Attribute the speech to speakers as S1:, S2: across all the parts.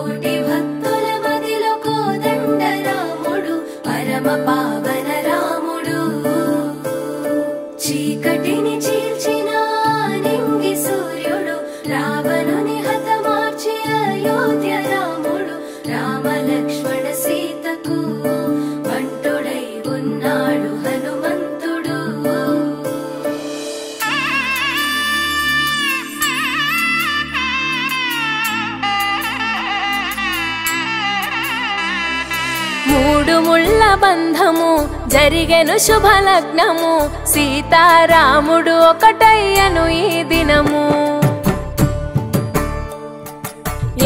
S1: కోటి భక్తుల మదిలో కోదండ రాముడు పరమ పావన రాముడు చీకటిని చీల్చిన నింగి సూర్యుడు రావణుని హతమార్చి అయోధ్య రాముడు రామ లక్ష్మణ సీతకు బంటుడై ఉన్నాడు హనుమంతుడు మూడు ముళ్ళ బంధము జరిగెను శుభలగ్నము సీతారాముడు ఒకటయ్యను ఈ దినము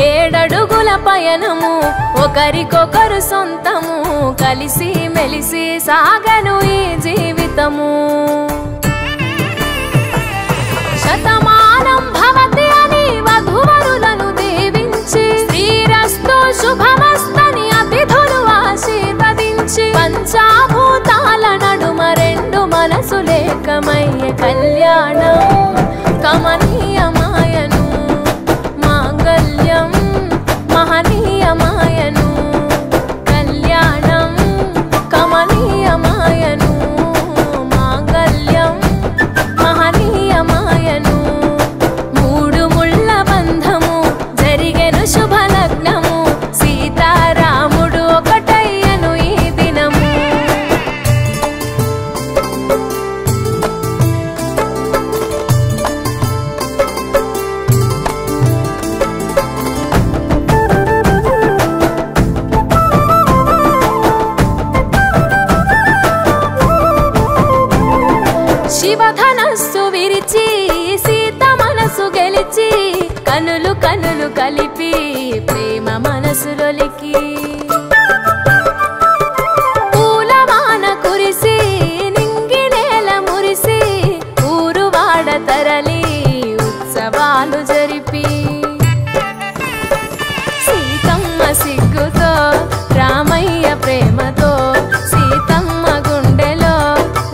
S1: ఏడడుగుల పయనము ఒకరికొకరు సొంతము కలిసి మెలిసి సాగను ఈ జీవితము శతమానం భవతి అని వధువరులను దీవించి శ్రీరస్తు శుభమస్తని అతిథులు ఆశీర్వదించి పంచాభూతాల నడుమ రెండు మనసులేకమయ్యే కళ్యాణం కమనీయమాయను మాంగళ్యం మహనీయమాయను కళ్యాణం కమనీయమాయను మాంగళ్యం మహనీయమాయను మూడు ముళ్ళ బంధము జరిగెను శుభలగ్నము సీతారాముడు ఒకటయ్యను ఈ దినము శివధనస్సు విరిచి సీత మనసు గెలిచి కనులు కనులు కలిపి ప్రేమ మనసులొలికి పూలవాన కురిసి నింగి నేల మురిసి ఊరువాడ తరలి ఉత్సవాలు జరిపి సీతమ్మ సిగ్గుతో రామయ్య ప్రేమతో సీతమ్మ గుండెలో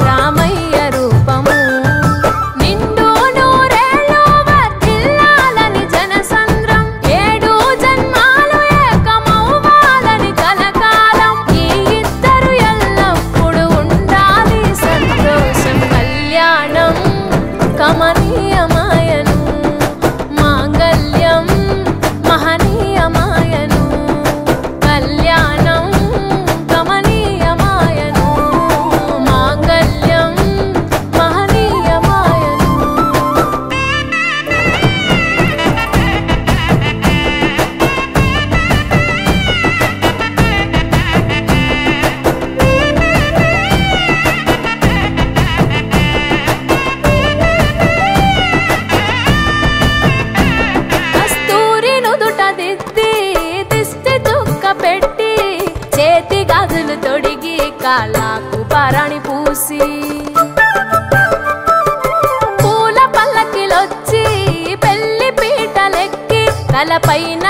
S1: రామయ్య రూపము నిండు నూరేళ్ళు వర్ధిల్లాలని జనసంద్రం ఏడు జన్మాలు ఏకమవ్వాలని కలకాలం ఈ ఇద్దరు ఎల్లప్పుడూ ఉండాలి సంతోషం కళ్యాణం కమనీయమాయను మాంగళ్యం మహనీయమాయను కళ్యాణం కమనీయమాయను మాంగళ్యం మహనీయమాయను కస్తూరి నుదుట దిద్ది దిష్టి చుక్క పెట్టి చేతి గాజులు తొడిగి కాళ్ళకు పారాణి పూసి పూల పల్లకిలొచ్చి పెళ్లి పీటలెక్కి తలపైన